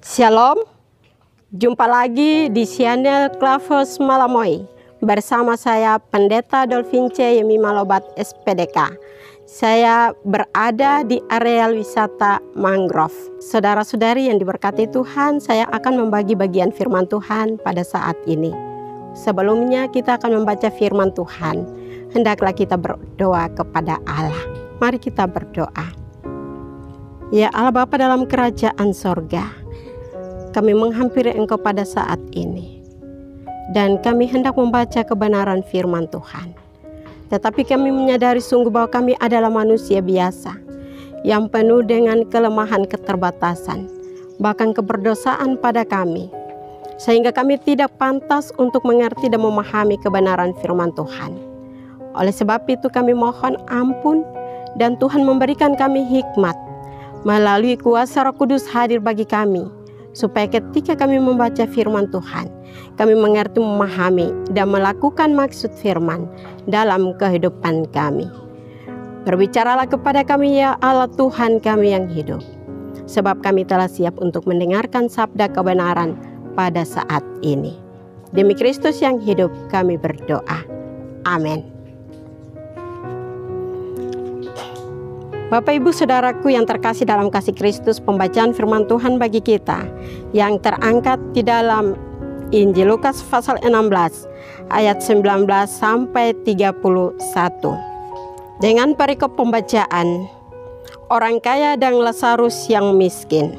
Shalom, jumpa lagi di channel Klavos Malamoy bersama saya Pendeta Dolvince Yemi Malobat SPDK. Saya berada di area wisata mangrove. Saudara-saudari yang diberkati Tuhan, saya akan membagi bagian firman Tuhan pada saat ini. Sebelumnya kita akan membaca firman Tuhan. Hendaklah kita berdoa kepada Allah. Mari kita berdoa. Ya Allah Bapa dalam kerajaan sorga, kami menghampiri Engkau pada saat ini, dan kami hendak membaca kebenaran firman Tuhan. Tetapi kami menyadari sungguh bahwa kami adalah manusia biasa, yang penuh dengan kelemahan, keterbatasan, bahkan keberdosaan pada kami, sehingga kami tidak pantas untuk mengerti dan memahami kebenaran firman Tuhan. Oleh sebab itu kami mohon ampun, dan Tuhan memberikan kami hikmat, melalui kuasa Roh Kudus hadir bagi kami, supaya ketika kami membaca firman Tuhan, kami mengerti, memahami, dan melakukan maksud firman dalam kehidupan kami. Berbicaralah kepada kami ya Allah Tuhan kami yang hidup, sebab kami telah siap untuk mendengarkan sabda kebenaran pada saat ini. Demi Kristus yang hidup kami berdoa. Amin. Bapak Ibu Saudaraku yang terkasih dalam kasih Kristus, pembacaan firman Tuhan bagi kita yang terangkat di dalam Injil Lukas pasal 16 ayat 19 sampai 31. Dengan perikop pembacaan, orang kaya dan Lazarus yang miskin.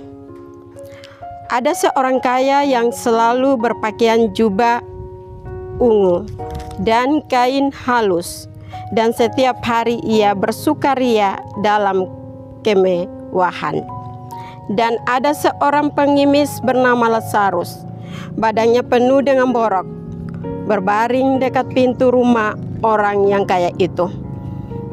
Ada seorang kaya yang selalu berpakaian jubah ungu dan kain halus, dan setiap hari ia bersukaria dalam kemewahan. Dan ada seorang pengemis bernama Lazarus, badannya penuh dengan borok, berbaring dekat pintu rumah orang yang kaya itu,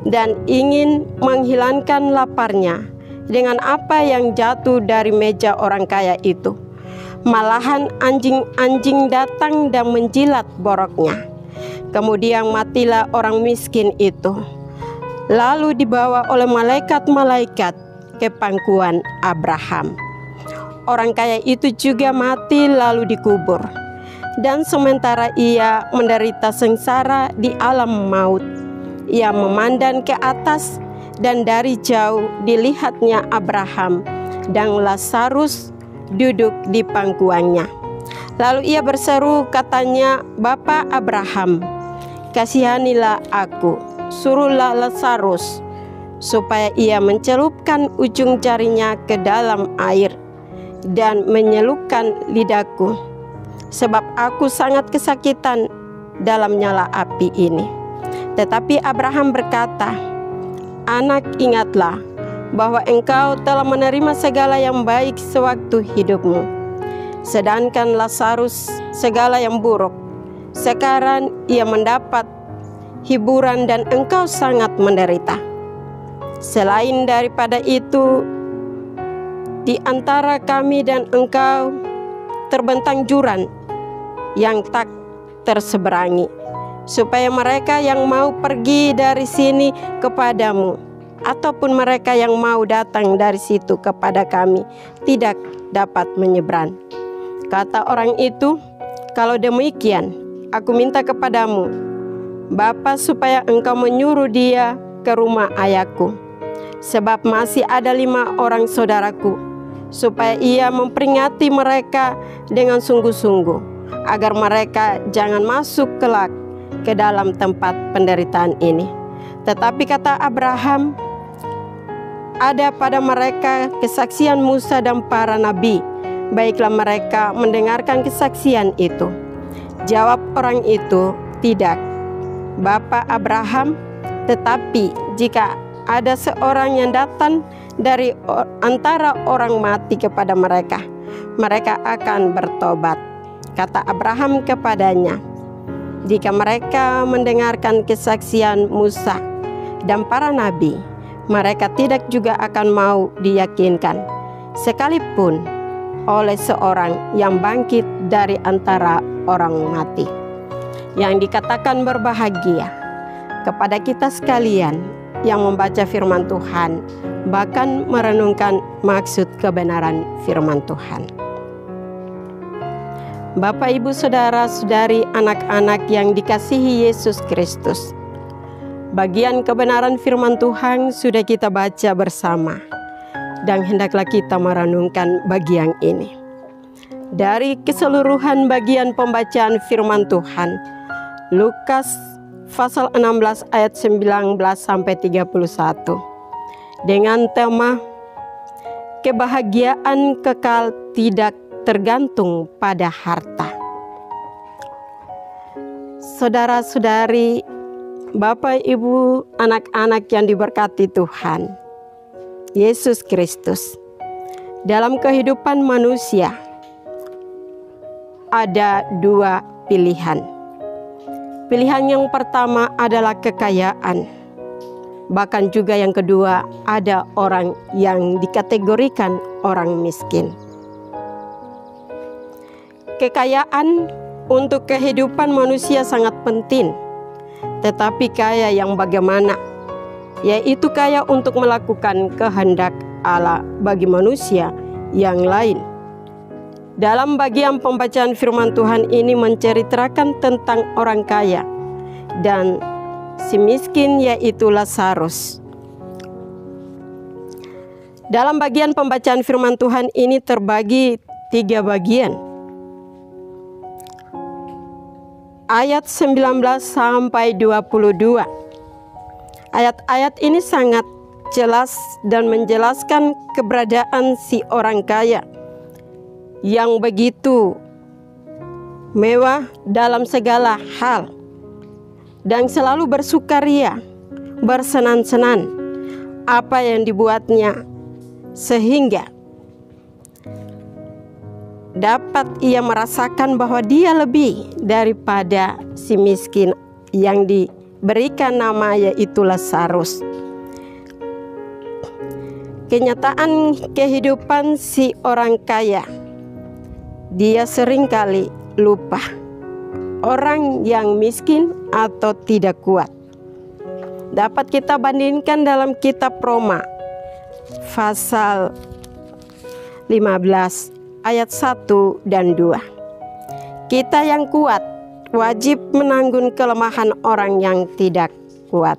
dan ingin menghilangkan laparnya dengan apa yang jatuh dari meja orang kaya itu. Malahan anjing-anjing datang dan menjilat boroknya. Kemudian matilah orang miskin itu, lalu dibawa oleh malaikat-malaikat ke pangkuan Abraham. Orang kaya itu juga mati lalu dikubur. Dan sementara ia menderita sengsara di alam maut, ia memandang ke atas, dan dari jauh dilihatnya Abraham dan Lazarus duduk di pangkuannya. Lalu ia berseru, katanya, "Bapa Abraham, kasihanilah aku, suruhlah Lazarus supaya ia mencelupkan ujung jarinya ke dalam air dan menyelupkan lidahku, sebab aku sangat kesakitan dalam nyala api ini." Tetapi Abraham berkata, "Anak, ingatlah bahwa engkau telah menerima segala yang baik sewaktu hidupmu, sedangkan Lazarus segala yang buruk. Sekarang ia mendapat hiburan dan engkau sangat menderita. Selain daripada itu, di antara kami dan engkau terbentang jurang yang tak terseberangi, supaya mereka yang mau pergi dari sini kepadamu, ataupun mereka yang mau datang dari situ kepada kami, tidak dapat menyeberang." Kata orang itu, "Kalau demikian, aku minta kepadamu, Bapa, supaya engkau menyuruh dia ke rumah ayahku, sebab masih ada 5 orang saudaraku, supaya ia memperingati mereka dengan sungguh-sungguh, agar mereka jangan masuk kelak ke dalam tempat penderitaan ini." Tetapi kata Abraham, "Ada pada mereka kesaksian Musa dan para nabi, baiklah mereka mendengarkan kesaksian itu." Jawab orang itu, "Tidak, Bapa Abraham, tetapi jika ada seorang yang datang dari antara orang mati kepada mereka, mereka akan bertobat." Kata Abraham kepadanya, "Jika mereka mendengarkan kesaksian Musa dan para nabi, mereka tidak juga akan mau diyakinkan, sekalipun oleh seorang yang bangkit dari antara orang mati." Yang dikatakan berbahagia kepada kita sekalian yang membaca firman Tuhan, bahkan merenungkan maksud kebenaran firman Tuhan. Bapak, Ibu, saudara-saudari, anak-anak yang dikasihi Yesus Kristus, bagian kebenaran firman Tuhan sudah kita baca bersama, dan hendaklah kita merenungkan bagian ini. Dari keseluruhan bagian pembacaan firman Tuhan, Lukas pasal 16 ayat 19 sampai 31, dengan tema kebahagiaan kekal tidak tergantung pada harta. Saudara-saudari, Bapak, Ibu, anak-anak yang diberkati Tuhan Yesus Kristus, dalam kehidupan manusia ada dua pilihan. Pilihan yang pertama adalah kekayaan. Bahkan juga yang kedua, ada orang yang dikategorikan orang miskin. Kekayaan untuk kehidupan manusia sangat penting, tetapi kaya yang bagaimana? Yaitu kaya untuk melakukan kehendak Allah bagi manusia yang lain. Dalam bagian pembacaan firman Tuhan ini menceritakan tentang orang kaya dan si miskin, yaitu Lazarus. Dalam bagian pembacaan firman Tuhan ini terbagi 3 bagian. Ayat 19 sampai 22. Ayat-ayat ini sangat jelas dan menjelaskan keberadaan si orang kaya yang begitu mewah dalam segala hal dan selalu bersukaria, bersenang-senang apa yang dibuatnya, sehingga dapat ia merasakan bahwa dia lebih daripada si miskin yang diberikan nama, yaitu Lazarus. Kenyataan kehidupan si orang kaya, dia seringkali lupa orang yang miskin atau tidak kuat. Dapat kita bandingkan dalam kitab Roma pasal 15 ayat 1 dan 2. Kita yang kuat wajib menanggung kelemahan orang yang tidak kuat.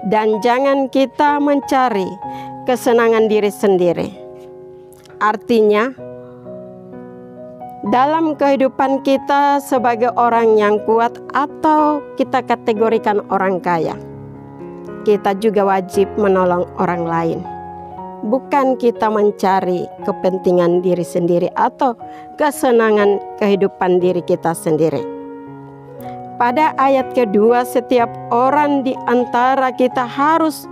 Dan jangan kita mencari kesenangan diri sendiri. Artinya, dalam kehidupan kita sebagai orang yang kuat atau kita kategorikan orang kaya, kita juga wajib menolong orang lain. Bukan kita mencari kepentingan diri sendiri atau kesenangan kehidupan diri kita sendiri. Pada ayat kedua, setiap orang di antara kita harus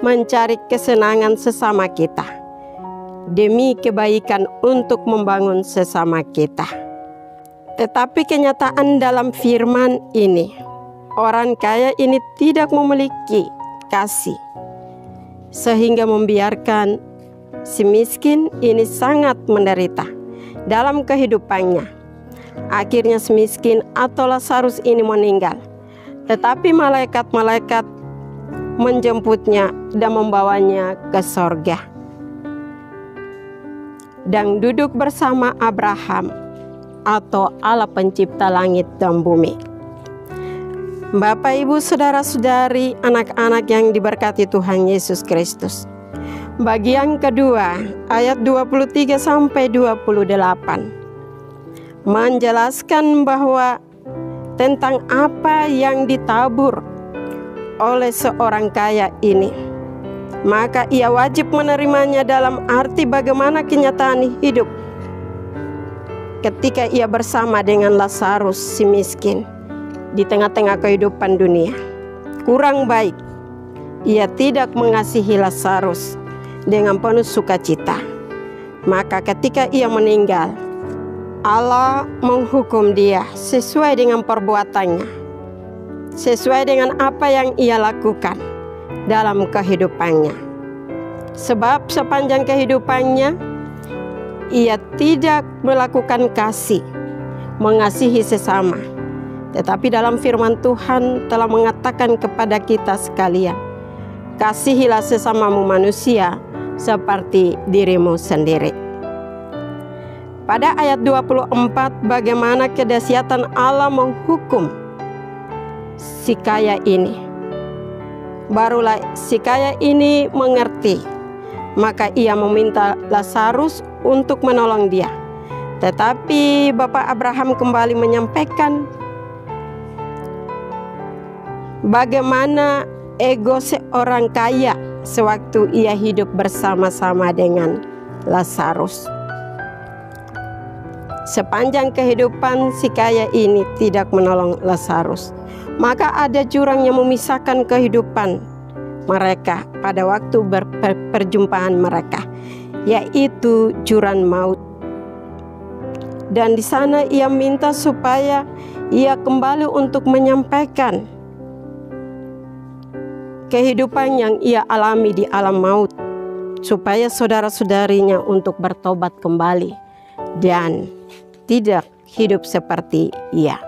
mencari kesenangan sesama kita demi kebaikan untuk membangun sesama kita. Tetapi kenyataan dalam firman ini, orang kaya ini tidak memiliki kasih, sehingga membiarkan si miskin ini sangat menderita dalam kehidupannya. Akhirnya si miskin atau Lazarus ini meninggal, tetapi malaikat-malaikat menjemputnya dan membawanya ke sorga dan duduk bersama Abraham atau Allah pencipta langit dan bumi. Bapak, Ibu, saudara-saudari, anak-anak yang diberkati Tuhan Yesus Kristus. Bagian kedua, ayat 23 sampai 28 menjelaskan bahwa tentang apa yang ditabur oleh seorang kaya ini. Maka ia wajib menerimanya dalam arti bagaimana kenyataan hidup ketika ia bersama dengan Lazarus si miskin di tengah-tengah kehidupan dunia. Kurang baik ia tidak mengasihi Lazarus dengan penuh sukacita. Maka ketika ia meninggal, Allah menghukum dia sesuai dengan perbuatannya, sesuai dengan apa yang ia lakukan dalam kehidupannya. Sebab sepanjang kehidupannya ia tidak melakukan kasih, mengasihi sesama. Tetapi dalam firman Tuhan telah mengatakan kepada kita sekalian, kasihilah sesamamu manusia seperti dirimu sendiri. Pada ayat 24, bagaimana kedahsyatan Allah menghukum si kaya ini. Barulah si kaya ini mengerti, maka ia meminta Lazarus untuk menolong dia. Tetapi Bapak Abraham kembali menyampaikan bagaimana ego seorang kaya sewaktu ia hidup bersama-sama dengan Lazarus. Sepanjang kehidupan si kaya ini tidak menolong Lazarus, maka ada jurang yang memisahkan kehidupan mereka pada waktu perjumpaan mereka, yaitu jurang maut. Dan di sana ia minta supaya ia kembali untuk menyampaikan kehidupan yang ia alami di alam maut, supaya saudara-saudarinya untuk bertobat kembali dan tidak hidup seperti ia.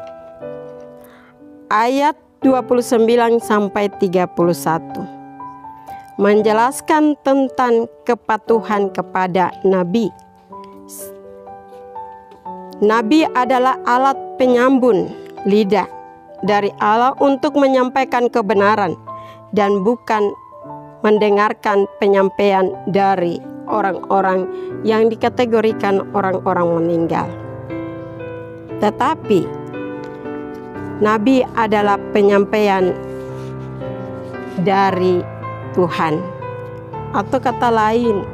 Ayat 29 sampai 31 menjelaskan tentang kepatuhan kepada nabi. Nabi adalah alat penyambung lidah dari Allah untuk menyampaikan kebenaran dan bukan mendengarkan penyampaian dari orang-orang yang dikategorikan orang-orang meninggal. Tetapi Nabi adalah penyampaian dari Tuhan, atau kata lain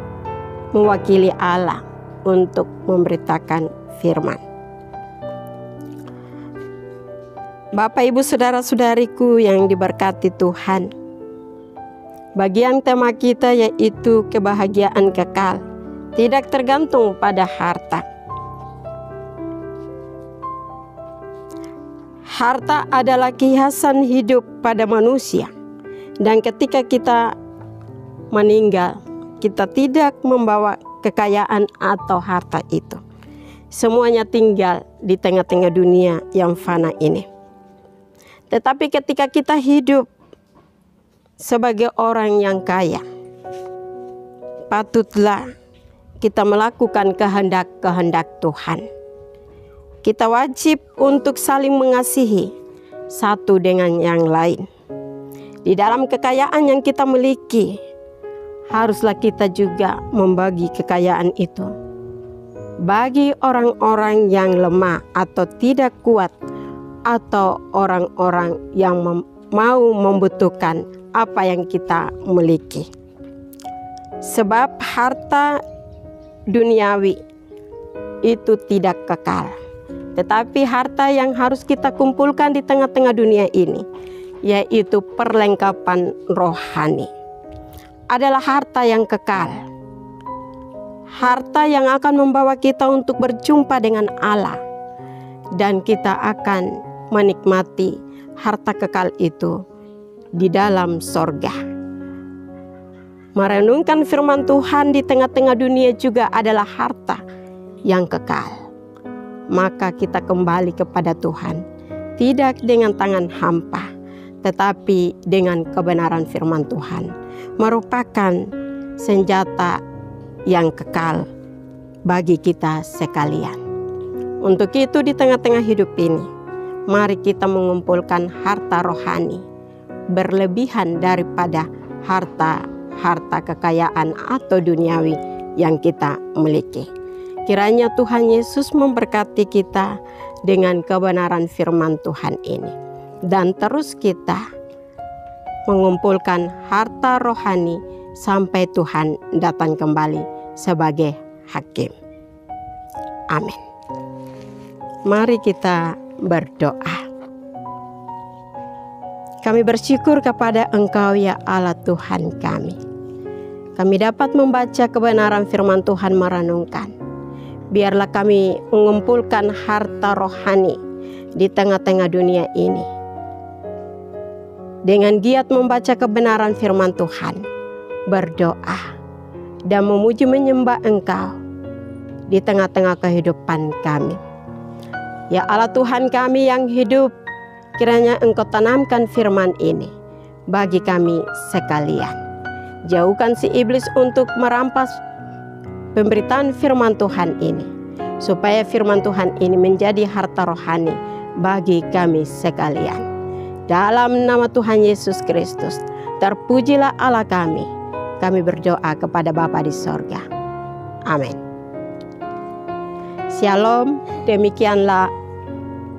mewakili Allah untuk memberitakan firman. Bapak, Ibu, saudara-saudariku yang diberkati Tuhan, bagian tema kita yaitu kebahagiaan kekal, tidak tergantung pada harta. Harta adalah kiasan hidup pada manusia, dan ketika kita meninggal, kita tidak membawa kekayaan atau harta itu. Semuanya tinggal di tengah-tengah dunia yang fana ini. Tetapi ketika kita hidup sebagai orang yang kaya, patutlah kita melakukan kehendak-kehendak Tuhan. Kita wajib untuk saling mengasihi satu dengan yang lain. Di dalam kekayaan yang kita miliki, haruslah kita juga membagi kekayaan itu bagi orang-orang yang lemah atau tidak kuat, atau orang-orang yang mau membutuhkan apa yang kita miliki. Sebab harta duniawi itu tidak kekal, tetapi harta yang harus kita kumpulkan di tengah-tengah dunia ini, yaitu perlengkapan rohani, adalah harta yang kekal. Harta yang akan membawa kita untuk berjumpa dengan Allah, dan kita akan menikmati harta kekal itu di dalam sorga. Merenungkan firman Tuhan di tengah-tengah dunia juga adalah harta yang kekal. Maka kita kembali kepada Tuhan, tidak dengan tangan hampa, tetapi dengan kebenaran firman Tuhan, merupakan senjata yang kekal bagi kita sekalian. Untuk itu di tengah-tengah hidup ini, mari kita mengumpulkan harta rohani berlebihan daripada harta kekayaan atau duniawi yang kita miliki. Kiranya Tuhan Yesus memberkati kita dengan kebenaran firman Tuhan ini, dan terus kita mengumpulkan harta rohani sampai Tuhan datang kembali sebagai hakim. Amin. Mari kita berdoa. Kami bersyukur kepada Engkau ya Allah Tuhan kami. Kami dapat membaca kebenaran firman Tuhan, merenungkan. Biarlah kami mengumpulkan harta rohani di tengah-tengah dunia ini, dengan giat membaca kebenaran firman Tuhan, berdoa, dan memuji menyembah Engkau di tengah-tengah kehidupan kami. Ya Allah Tuhan kami yang hidup, kiranya Engkau tanamkan firman ini bagi kami sekalian. Jauhkan si iblis untuk merampas pemberitaan firman Tuhan ini. supaya firman Tuhan ini menjadi harta rohani bagi kami sekalian. Dalam nama Tuhan Yesus Kristus, terpujilah Allah kami. Kami berdoa kepada Bapa di sorga. Amin. Shalom, demikianlah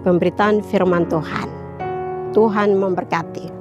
pemberitaan firman Tuhan. Tuhan memberkati.